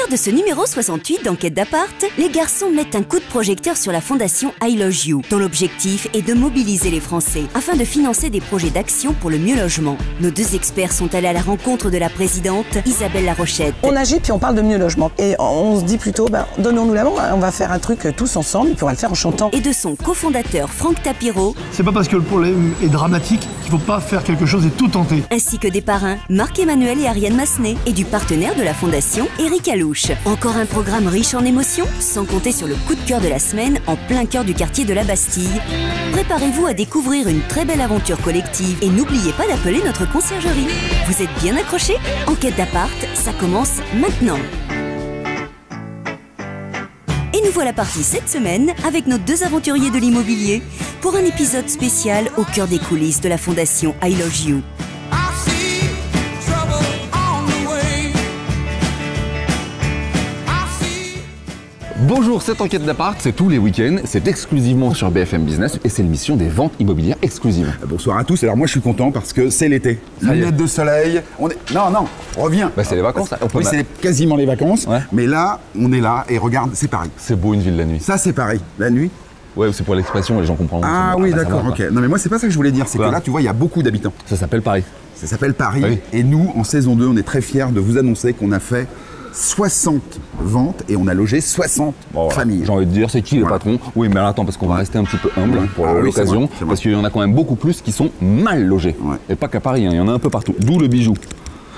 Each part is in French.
cœur de ce numéro 68 d'Enquête d'appart, les garçons mettent un coup de projecteur sur la fondation I Love You, dont l'objectif est de mobiliser les Français afin de financer des projets d'action pour le mieux logement. Nos deux experts sont allés à la rencontre de la présidente Isabelle Larochette. On agit puis on parle de mieux logement. Et on se dit plutôt, donnons-nous la main, on va faire un truc tous ensemble, et puis on va le faire en chantant. Et de son cofondateur Franck Tapiro. C'est pas parce que le problème est dramatique qu'il faut pas faire quelque chose et tout tenter. Ainsi que des parrains, Marc-Emmanuel et Ariane Massenet, et du partenaire de la fondation, Éric Alouche. Encore un programme riche en émotions, sans compter sur le coup de cœur de la semaine en plein cœur du quartier de la Bastille. Préparez-vous à découvrir une très belle aventure collective et n'oubliez pas d'appeler notre conciergerie. Vous êtes bien accrochés? Enquête d'appart, ça commence maintenant. Et nous voilà partis cette semaine avec nos deux aventuriers de l'immobilier pour un épisode spécial au cœur des coulisses de la fondation I Love You. Bonjour, cette enquête d'appart, c'est tous les week-ends, c'est exclusivement sur BFM Business et c'est l'émission des ventes immobilières exclusives. Bonsoir à tous, alors moi je suis content parce que c'est l'été. Lunettes de soleil, on est... Non, reviens. C'est les vacances. Oui, c'est quasiment les vacances, ouais. Mais là, on est là et regarde, c'est Paris. C'est beau une ville la nuit. Ça c'est Paris, la nuit. Ouais, c'est pour l'expression, les gens comprendront. Ah oui, d'accord, ok. Non mais moi c'est pas ça que je voulais dire, c'est que là tu vois, il y a beaucoup d'habitants. Ça s'appelle Paris. Ça s'appelle Paris, oui. Et nous, en saison 2, on est très fiers de vous annoncer qu'on a fait 60 ventes et on a logé 60 familles. J'ai envie de dire, c'est qui le patron? Oui, mais alors attends, parce qu'on va rester un petit peu humble pour l'occasion, parce qu'il y en a quand même beaucoup plus qui sont mal logés. Ouais. Et pas qu'à Paris, il y en a un peu partout. D'où le bijou.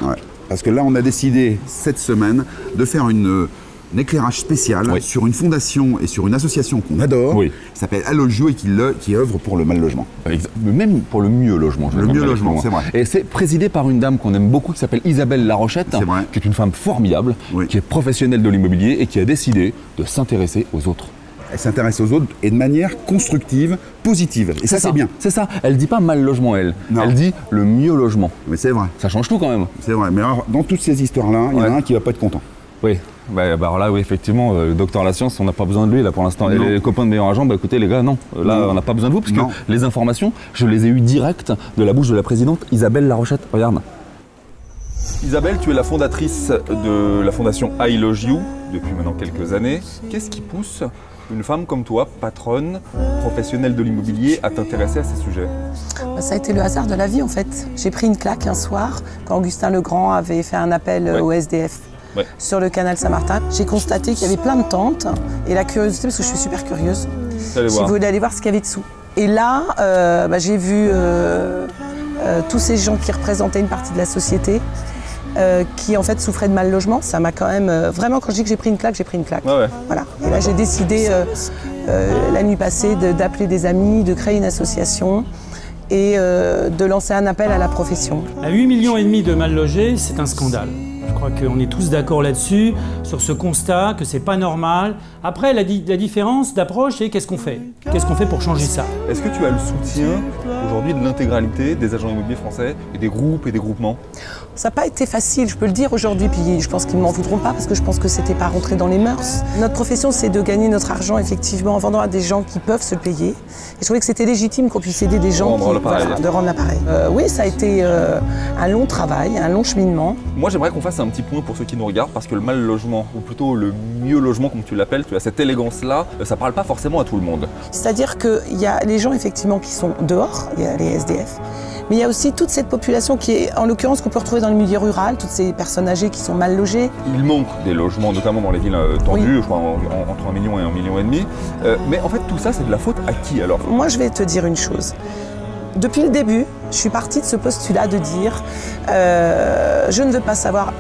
Ouais. Parce que là, on a décidé cette semaine de faire un éclairage spécial sur une fondation et sur une association qu'on adore, qui s'appelle I Love You et qui œuvre pour le mal logement. Même pour le mieux logement. Le mieux logement, c'est vrai. Et c'est présidé par une dame qu'on aime beaucoup qui s'appelle Isabelle Larochette, qui est une femme formidable, qui est professionnelle de l'immobilier et qui a décidé de s'intéresser aux autres. Elle s'intéresse aux autres et de manière constructive, positive. Et ça, c'est bien. C'est ça. Elle dit pas mal logement, elle. Non. Elle dit le mieux logement. Mais c'est vrai. Ça change tout quand même. C'est vrai. Mais alors, dans toutes ces histoires-là, il y en a un qui va pas être content. Oui. Alors là, oui, effectivement, le docteur La Science, on n'a pas besoin de lui là pour l'instant. Et les copains de meilleur agent, écoutez les gars, non. Là, on n'a pas besoin de vous parce que les informations, je les ai eues directes de la bouche de la présidente Isabelle Larochette. Regarde. Isabelle, tu es la fondatrice de la fondation I Love You depuis maintenant quelques années. Qu'est-ce qui pousse une femme comme toi, patronne, professionnelle de l'immobilier, à t'intéresser à ces sujets? Ça a été le hasard de la vie en fait. J'ai pris une claque un soir quand Augustin Legrand avait fait un appel au SDF. Sur le canal Saint-Martin, j'ai constaté qu'il y avait plein de tentes et la curiosité, parce que je suis super curieuse, j'ai voulu aller voir ce qu'il y avait dessous. Et là, j'ai vu tous ces gens qui représentaient une partie de la société qui en fait souffraient de mal logement. Ça m'a quand même, vraiment quand je dis que j'ai pris une claque, j'ai pris une claque. Voilà. Et là j'ai décidé la nuit passée d'appeler des amis, de créer une association et de lancer un appel à la profession. À 8,5 millions de mal logés, c'est un scandale. Je crois qu'on est tous d'accord là-dessus, sur ce constat que c'est pas normal. Après, la différence d'approche, c'est qu'est-ce qu'on fait? Qu'est-ce qu'on fait pour changer ça? Est-ce que tu as le soutien aujourd'hui de l'intégralité des agents immobiliers français et des groupes et des groupements? Ça n'a pas été facile, je peux le dire aujourd'hui, puis je pense qu'ils ne m'en voudront pas parce que je pense que c'était pas rentré dans les mœurs. Notre profession, c'est de gagner notre argent effectivement en vendant à des gens qui peuvent se le payer. Et je trouvais que c'était légitime qu'on puisse aider des gens de rendre l'appareil. Oui, ça a été un long travail, un long cheminement. Moi, j'aimerais qu'on fasse un petit point pour ceux qui nous regardent parce que le mal logement, ou plutôt le mieux logement comme tu l'appelles, tu as cette élégance-là, ça parle pas forcément à tout le monde. C'est-à-dire qu'il y a les gens effectivement qui sont dehors, il y a les SDF, mais il y a aussi toute cette population qui est, en l'occurrence, qu'on peut retrouver dans le milieu rural, toutes ces personnes âgées qui sont mal logées. Il manque des logements, notamment dans les villes tendues, je crois entre 1 million et 1,5 million. Mais en fait, tout ça, c'est de la faute à qui alors? Moi, je vais te dire une chose. Depuis le début, je suis partie de ce postulat de dire je ne veux pas savoir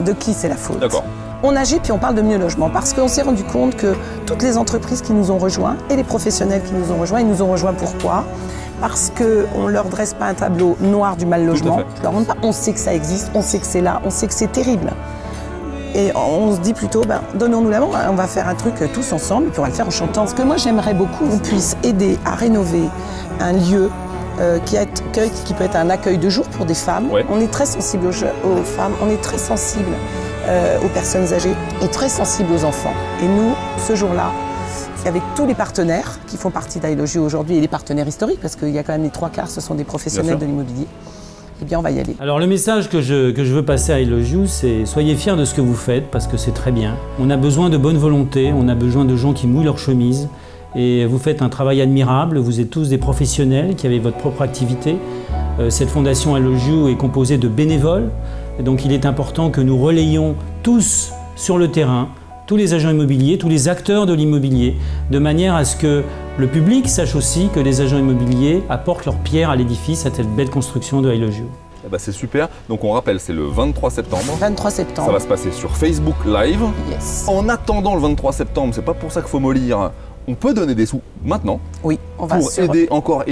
de qui c'est la faute. D'accord. On agit puis on parle de mieux logement parce qu'on s'est rendu compte que toutes les entreprises qui nous ont rejoints et les professionnels qui nous ont rejoints, ils nous ont rejoints pourquoi? Parce qu'on ne leur dresse pas un tableau noir du mal logement. On sait que ça existe, on sait que c'est là, on sait que c'est terrible. Et on se dit plutôt, donnons-nous la main, on va faire un truc tous ensemble et puis on va le faire en chantant. Parce que moi j'aimerais beaucoup qu'on puisse aider à rénover un lieu qui peut être un accueil de jour pour des femmes. On est très sensible aux femmes, on est très sensible aux personnes âgées et très sensible aux enfants. Et nous, ce jour-là, avec tous les partenaires qui font partie d'I Love You aujourd'hui et les partenaires historiques, parce qu'il y a quand même les 3/4, ce sont des professionnels de l'immobilier, eh bien on va y aller. Alors le message que je veux passer à I Love You, c'est soyez fiers de ce que vous faites parce que c'est très bien. On a besoin de bonne volonté, on a besoin de gens qui mouillent leur chemise et vous faites un travail admirable, vous êtes tous des professionnels qui avez votre propre activité. Cette fondation I Love You est composée de bénévoles, et donc il est important que nous relayions tous sur le terrain, tous les agents immobiliers, tous les acteurs de l'immobilier, de manière à ce que le public sache aussi que les agents immobiliers apportent leur pierre à l'édifice, à cette belle construction de I Love You. Eh ben c'est super. Donc on rappelle, c'est le 23 septembre. 23 septembre. Ça va se passer sur Facebook Live. Yes. En attendant le 23 septembre, c'est pas pour ça qu'il faut mollir. On peut donner des sous maintenant. Oui, on va pour aider, encore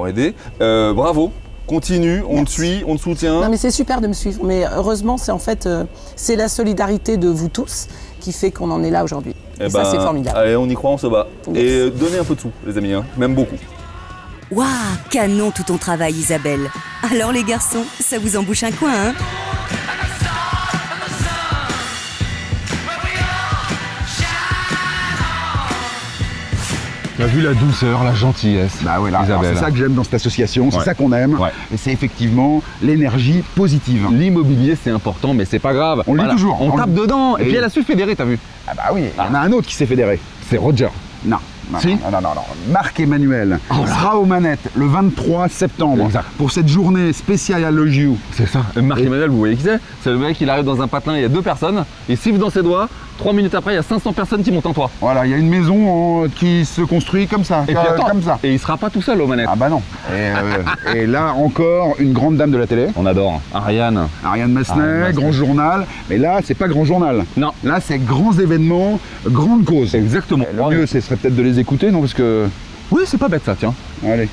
aider. Bravo. Continue, on te suit, on te soutient. Non mais c'est super de me suivre, mais heureusement c'est en fait c'est la solidarité de vous tous qui fait qu'on en est là aujourd'hui. Et ça c'est formidable. Allez, on y croit, on se bat. Yes. Et donnez un peu de sous les amis, hein. Même beaucoup. Waouh, canon tout ton travail Isabelle. Alors les garçons, ça vous embouche un coin hein? Tu as vu la douceur, la gentillesse. Bah ouais, c'est ça que j'aime dans cette association, c'est ça qu'on aime. Ouais. Et c'est effectivement l'énergie positive. L'immobilier c'est important, mais c'est pas grave. On le dit toujours. On tape dedans. Et puis elle a su fédérer, t'as vu? Ah bah oui, il y en a un autre qui s'est fédéré. C'est Roger. Non. Non. Marc-Emmanuel sera aux manettes le 23 septembre pour cette journée spéciale I Love You. C'est ça. Marc-Emmanuel, vous voyez qui c'est? C'est le mec, il arrive dans un patelin, il y a 2 personnes, il siffle dans ses doigts, 3 minutes après, il y a 500 personnes qui montent en toit. Voilà, il y a une maison qui se construit comme ça. Et puis attends, comme ça. Et il sera pas tout seul aux manettes. Ah bah non. Et là encore, une grande dame de la télé. On adore. Ariane Massenet, grand journal. Mais là, c'est pas grand journal. Non. Là, c'est grands événements, grandes causes. Exactement. Le mieux, ce serait peut-être de les écouter, non? Parce que... Oui, c'est pas bête ça, tiens. Allez.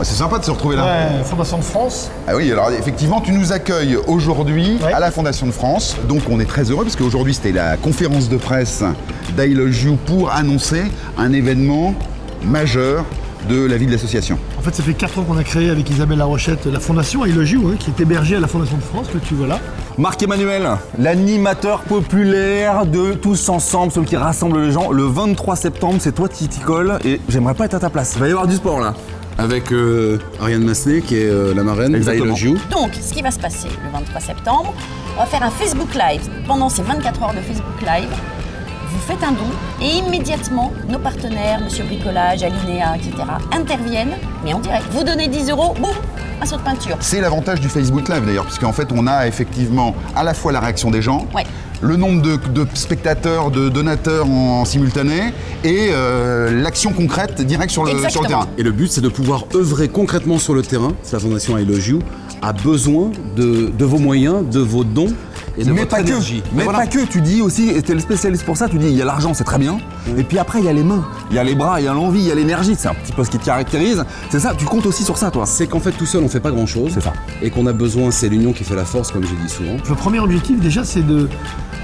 C'est sympa de se retrouver là. Ouais, Fondation de France. Ah oui, alors effectivement, tu nous accueilles aujourd'hui à la Fondation de France. Donc on est très heureux parce qu'aujourd'hui c'était la conférence de presse d'I Love You pour annoncer un événement majeur de la vie de l'association. En fait, ça fait 4 ans qu'on a créé avec Isabelle Larochette la fondation I Love You, qui est hébergée à la Fondation de France, que tu vois là. Marc-Emmanuel, l'animateur populaire de Tous Ensemble, celui qui rassemble les gens. Le 23 septembre, c'est toi qui t'y colle et j'aimerais pas être à ta place. Il va y avoir du sport là. Avec Ariane Massenet qui est la marraine d'I Love You. Donc, ce qui va se passer le 23 septembre, on va faire un Facebook Live. Pendant ces 24 heures de Facebook Live, vous faites un don et immédiatement, nos partenaires, Monsieur Bricolage, Alinéa, etc., interviennent, mais en direct. Vous donnez 10 €, boum, un saut de peinture. C'est l'avantage du Facebook Live d'ailleurs, puisqu'en fait, on a effectivement à la fois la réaction des gens, le nombre de spectateurs, de donateurs en simultané et l'action concrète directe sur le terrain. Et le but, c'est de pouvoir œuvrer concrètement sur le terrain. La Fondation I Love You a besoin de vos moyens, de vos dons. Mais pas que, tu dis aussi, et tu es le spécialiste pour ça, tu dis il y a l'argent, c'est très bien, et puis après il y a les mains, il y a les bras, il y a l'envie, il y a l'énergie, c'est un petit peu ce qui te caractérise, c'est ça, tu comptes aussi sur ça toi. C'est qu'en fait tout seul on fait pas grand chose, c'est ça. Et qu'on a besoin, c'est l'union qui fait la force comme je dis souvent. Le premier objectif déjà c'est de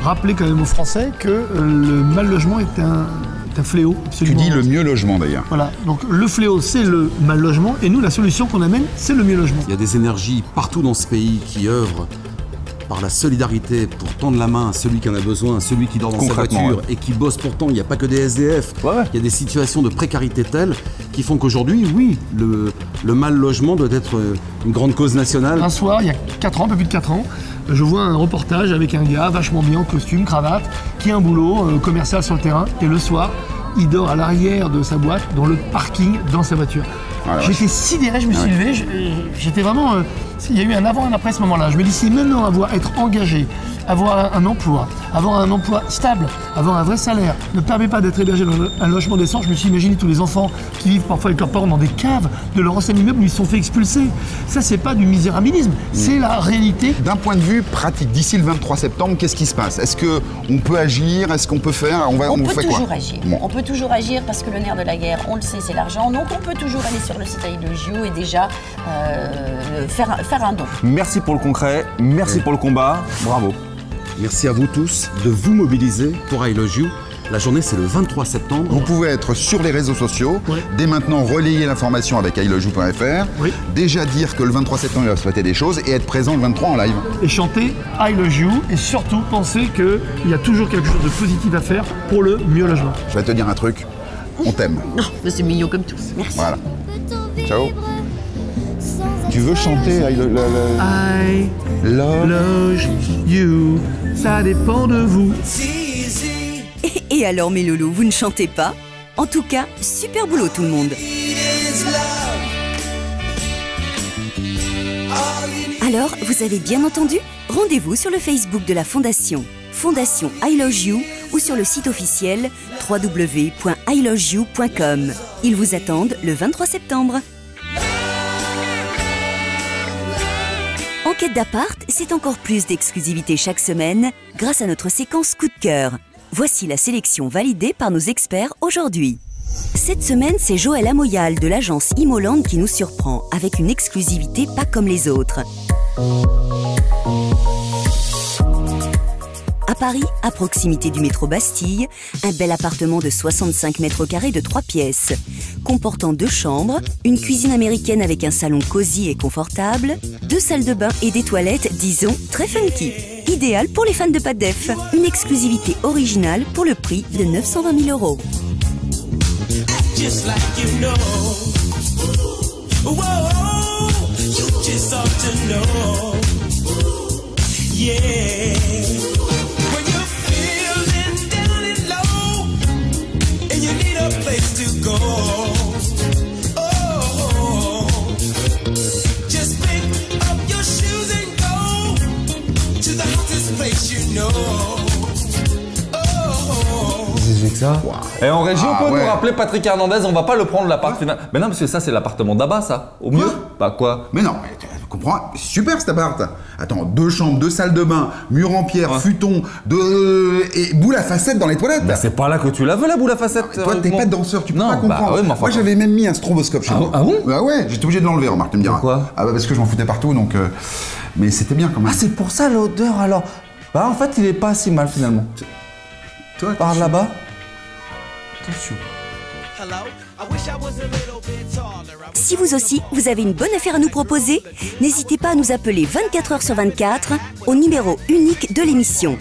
rappeler quand même aux Français que le mal logement est un fléau. Absolument. Tu dis le mieux logement d'ailleurs. Voilà, donc le fléau c'est le mal logement et nous la solution qu'on amène c'est le mieux logement. Il y a des énergies partout dans ce pays qui œuvrent par la solidarité pour tendre la main à celui qui en a besoin, à celui qui dort dans sa voiture et qui bosse pourtant. Il n'y a pas que des SDF. Il y a des situations de précarité telles qui font qu'aujourd'hui, oui, le mal logement doit être une grande cause nationale. Un soir, il y a 4 ans, un peu plus de 4 ans, je vois un reportage avec un gars vachement bien en costume, cravate, qui a un boulot commercial sur le terrain et le soir, il dort à l'arrière de sa boîte, dans le parking, dans sa voiture. J'étais sidéré, je me suis levé, j'étais vraiment... il y a eu un avant et un après ce moment-là. Je me dis, si maintenant être engagé, avoir un emploi stable, avoir un vrai salaire, ne permet pas d'être hébergé dans un logement décent, je me suis imaginé tous les enfants qui vivent parfois avec leurs parents dans des caves de leur ancien immeuble où ils se sont fait expulser. Ça, c'est pas du misérabilisme, c'est la réalité. D'un point de vue pratique, d'ici le 23 septembre, qu'est-ce qui se passe? Est-ce qu'on peut agir? Est-ce qu'on peut faire? On peut toujours agir. On peut toujours agir parce que le nerf de la guerre, on le sait, c'est l'argent. Donc on peut toujours aller sur le site I Love You et déjà faire un don. Merci pour le concret, merci pour le combat, bravo. Merci à vous tous de vous mobiliser pour I Love You. La journée, c'est le 23 septembre. Vous pouvez être sur les réseaux sociaux, dès maintenant relayer l'information avec iloveyou.fr, déjà dire que le 23 septembre, il va se passer des choses et être présent le 23 en live. Et chanter I Love You et surtout penser qu'il y a toujours quelque chose de positif à faire pour le mieux logement. Je vais te dire un truc, on t'aime. Non, c'est mignon comme tous. Merci. Voilà. Ciao. Tu veux chanter I love you, ça dépend de vous. Et alors mes loulous, vous ne chantez pas? En tout cas, super boulot tout le monde. Alors, vous avez bien entendu? Rendez-vous sur le Facebook de la Fondation, Fondation I Love You, ou sur le site officiel www.iloveyou.com. Ils vous attendent le 23 septembre. En quête d'appart, c'est encore plus d'exclusivité chaque semaine grâce à notre séquence coup de cœur. Voici la sélection validée par nos experts aujourd'hui. Cette semaine, c'est Joël Amoyal de l'agence Imoland qui nous surprend avec une exclusivité pas comme les autres. À Paris, à proximité du métro Bastille, un bel appartement de 65 mètres carrés de 3 pièces, comportant 2 chambres, une cuisine américaine avec un salon cosy et confortable, 2 salles de bain et des toilettes, disons, très funky. Idéal pour les fans de pâte d'EF. Une exclusivité originale pour le prix de 920 000 €. Just like you know. Whoa, you just ought to know. Yeah. When you're feeling down and low and you need a place to go. Oh, just pick up your shoes and go to the hottest place you know. Que ça. Wow. Et en régie, on peut nous rappeler Patrick Hernandez, on va pas le prendre l'appart final. Mais non, parce que ça, c'est l'appartement d'Abba, ça. Au mieux. Bah quoi? Mais non, mais tu comprends, c'est super cet appart. Attends, 2 chambres, 2 salles de bain, mur en pierre, futon, et boule à facettes dans les toilettes. Bah c'est pas là que tu la veux, la boule à facettes. Toi, t'es pas danseur, tu peux pas comprendre. Bah, ouais, moi, j'avais même mis un stroboscope chez moi. Ah bon? Bah ouais, j'étais obligé de l'enlever, remarque, tu me diras. Pourquoi? Ah bah parce que je m'en foutais partout, donc. Mais c'était bien quand même. Ah, c'est pour ça l'odeur alors. Bah en fait, il est pas si mal finalement. Toi, par là-bas. Attention. Si vous aussi, vous avez une bonne affaire à nous proposer, n'hésitez pas à nous appeler 24 heures sur 24 au numéro unique de l'émission.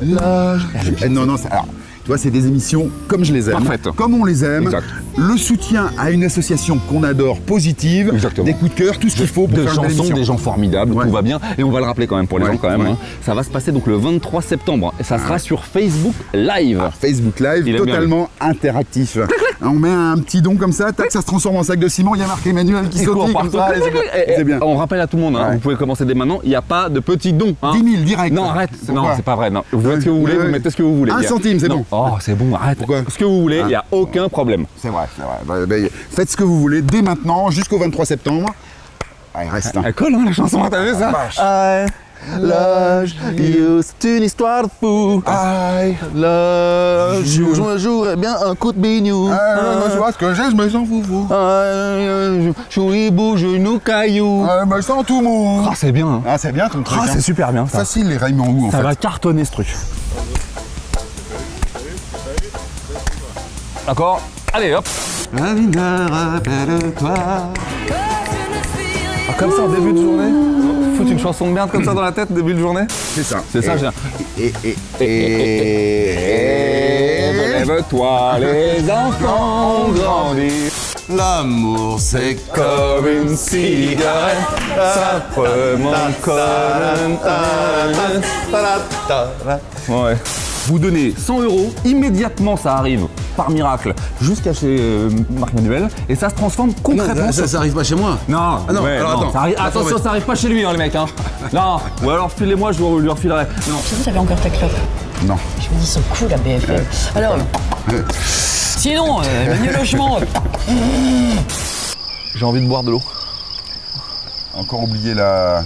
Non, non, alors, tu vois, c'est des émissions comme je les aime, comme on les aime. Exact. Le soutien à une association qu'on adore, positive, exactement. Des coups de cœur, tout ce qu'il faut pour faire une émission. Des gens formidables, tout va bien. Et on va le rappeler quand même pour les gens quand même. Hein. Ça va se passer donc le 23 septembre et ça sera sur Facebook Live. Facebook Live, totalement interactif. On met un petit don comme ça, tac, ça se transforme en sac de ciment. Il y a marqué Emmanuel qui saute comme ça. C'est bien. On rappelle à tout le monde, hein, vous pouvez commencer dès maintenant. Il n'y a pas de petits dons. Hein. 10 000 direct. Non, arrête. Non, c'est pas vrai. Non. Vous faites ce que vous voulez, vous mettez ce que vous voulez. 1 centime, c'est bon. Oh, c'est bon, arrête. Pourquoi? Ce que vous voulez, il n'y a aucun problème. C'est vrai, c'est vrai. Faites ce que vous voulez dès maintenant jusqu'au 23 septembre. Allez, reste. Elle colle, hein, la chanson, t'as vu ça? I love you, c'est une histoire de fou. I love you. Je me jouerais bien un coup de bignou. Je vois ce que j'ai, je me sens foufou. Chouibou, genou, caillou. Je me sens tout mou. Ah, c'est bien. Ah, c'est bien ton truc. Ah, c'est super bien. Ça. Facile les Raymond Wu en fait. Ça va cartonner ce truc. D'accord? Allez, hop. Rappelle-toi. Ah, comme ça en début de journée? Foutre une chanson de merde comme ça dans la tête, début de journée? C'est ça. C'est ça, j'ai. Lève-toi, les enfants grandissent. L'amour c'est comme une cigarette, ça remonte comme un... Ouais. Vous donnez 100 €, immédiatement ça arrive, par miracle, jusqu'à chez Marc Manuel, et ça se transforme concrètement. Non, ça arrive pas chez moi. Non, non, alors attends. Attention, ça arrive pas chez lui, hein, les mecs. Hein. Non, ou alors filez-moi, je lui refilerai. Non. Vous avez encore ta clope? Non. Je me dis, c'est cool la BFM. Alors, sinon, le logement. J'ai envie de boire de l'eau. Encore oublié la...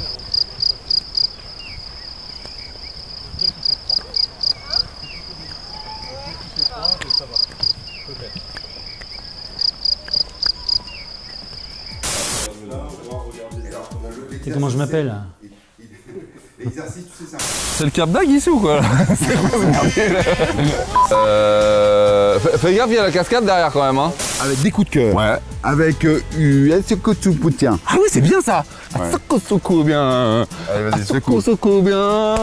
C'est comment je m'appelle? C'est le Cap d'Agde ici ou quoi? C'est quoi ce merdier? Fais gaffe, il y a la cascade derrière quand même. Hein. Avec des coups de cœur. Ouais. Avec Ah oui, c'est bien ça. Ouais. Soko bien. Allez, vas-y, secoue. Soko bien.